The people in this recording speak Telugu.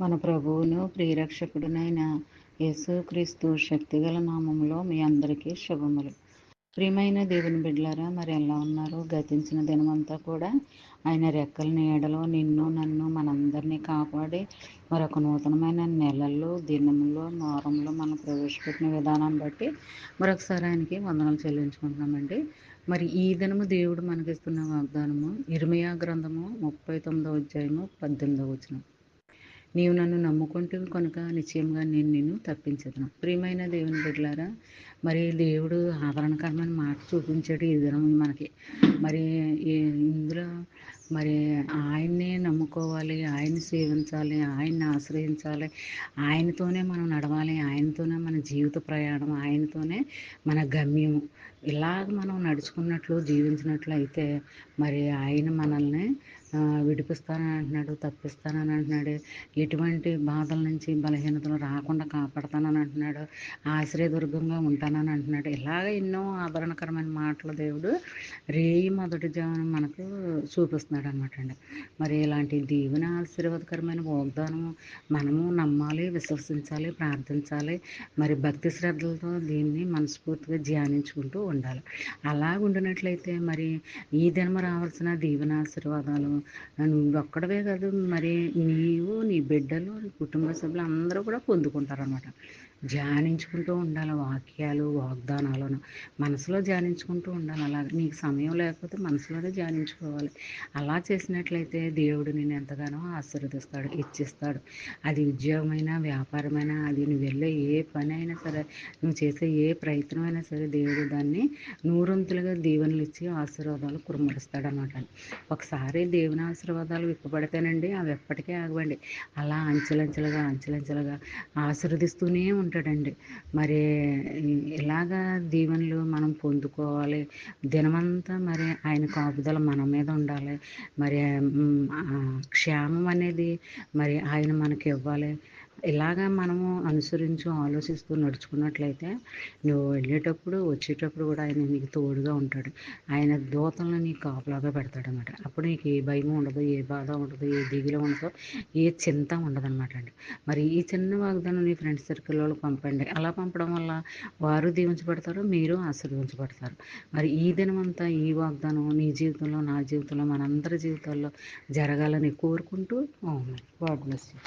మన ప్రభువును ప్రియరక్షకుడునైన యేసుక్రీస్తు శక్తిగల నామములో మీ అందరికీ శుభములు. ప్రియమైన దేవుని బిడ్డలారా, మరి ఎలా ఉన్నారు? గతించిన దినమంతా కూడా ఆయన రెక్కల నీడలో నిన్ను నన్ను మనందరినీ కాపాడి మరొక నూతనమైన నెలల్లో దినములో వారంలో మనం ప్రవేశపెట్టిన విధానాన్ని బట్టి మరొకసారి ఆయనకి వందనాలు చెల్లించుకుంటున్నామండి. మరి ఈ దినము దేవుడు మనకిస్తున్న వాగ్దానము ఇర్మీయా గ్రంథము 39వ అధ్యాయము 18వ వచనం. నీవు నన్ను నమ్ముకుంటేవి కనుక నిశ్చయంగా నేను నిన్ను తప్పించదును. ప్రియమైన దేవుని బిడ్డలారా, మరి దేవుడు ఆదరణకరమైన మాట చూపించాడు ఈ దినం మనకి. మరి ఇందులో మరి ఆయన్నే నమ్ముకోవాలి, ఆయన్ని సేవించాలి, ఆయన్ని ఆశ్రయించాలి, ఆయనతోనే మనం నడవాలి, ఆయనతోనే మన జీవిత ప్రయాణం, ఆయనతోనే మన గమ్యం. ఇలాగ మనం నడుచుకున్నట్లు జీవించినట్లు అయితే మరి ఆయన మనల్ని విడిపిస్తానని అంటున్నాడు, తప్పిస్తానని అంటున్నాడు, ఎటువంటి బాధల నుంచి బలహీనతలు రాకుండా కాపాడతానని అంటున్నాడు, ఆశ్రయదుర్గంగా ఉంటానని అంటున్నాడు. ఇలాగ ఎన్నో ఆదరణకరమైన మాటలు దేవుడు రేయి మొదటి జామున మనకు చూపిస్తున్నాడు అనమాట అండి. మరి ఇలాంటి దీవెన ఆశీర్వాదకరమైన వాగ్దానము మనము నమ్మాలి, విశ్వసించాలి, ప్రార్థించాలి. మరి భక్తి శ్రద్ధలతో దీన్ని మనస్ఫూర్తిగా ధ్యానించుకుంటూ ఉండాలి. అలా ఉండినట్లయితే మరి ఈ దినము రావాల్సిన దీవెన ఆశీర్వాదాలు నువ్వు ఒక్కడవే కాదు, మరి నీవు నీ బిడ్డలు నీ కుటుంబ సభ్యులు అందరూ కూడా పొందుకుంటారనమాట. ధ్యానించుకుంటూ ఉండాలి, వాక్యాలు వాగ్దానాలను మనసులో ధ్యానించుకుంటూ ఉండాలి. అలాగే నీకు సమయం లేకపోతే మనసులోనే ధ్యానించుకోవాలి. అలా చేసినట్లయితే దేవుడు నేను ఎంతగానో ఆశీర్వదిస్తాడు, ఇచ్చిస్తాడు. అది ఉద్యోగమైనా వ్యాపారమైనా, అది నువ్వు వెళ్ళే ఏ పని అయినా సరే, నువ్వు చేసే ఏ ప్రయత్నం అయినా సరే, దేవుడు దాన్ని నూరంతులుగా దీవెనలు ఇచ్చి ఆశీర్వాదాలు కుమ్మరిస్తాడు అనమాట. ఒకసారి దేవుని ఆశీర్వాదాలు విప్పబడితేనండి అవి ఎప్పటికీ ఆగవండి. అలా అంచెలంచెలుగా ఆశీర్వదిస్తూనే ఉంటాడండి. మరి ఇలాగా దీవెనలు మనం పొందుకోవాలి. దినమంతా మరి ఆయన కాపుదల మన మీద ఉండాలి. మరి క్షేమం అనేది మరి ఆయన మనకి ఇవ్వాలి. ఇలాగా మనము అనుసరించి ఆలోచిస్తూ నడుచుకున్నట్లయితే నువ్వు వెళ్ళేటప్పుడు వచ్చేటప్పుడు కూడా ఆయన నీకు తోడుగా ఉంటాడు. ఆయన దూతలను నీకు కాపులాగా పెడతాడు అనమాట. అప్పుడు నీకు ఏ భయం ఉండదు, ఏ బాధ ఉండదు, ఏ దిగులు ఉండదు, ఏ చింత ఉండదు అనమాట అండి. మరి ఈ చిన్న వాగ్దానం నీ ఫ్రెండ్స్ సర్కిల్లో పంపండి. అలా పంపడం వల్ల వారు దీవించబడతారు, మీరు ఆశీర్వదించబడతారు. మరి ఈ దినమంతా ఈ వాగ్దానం నీ జీవితంలో, నా జీవితంలో, మనందరి జీవితాల్లో జరగాలని కోరుకుంటూ గాడ్ బ్లెస్ యూ.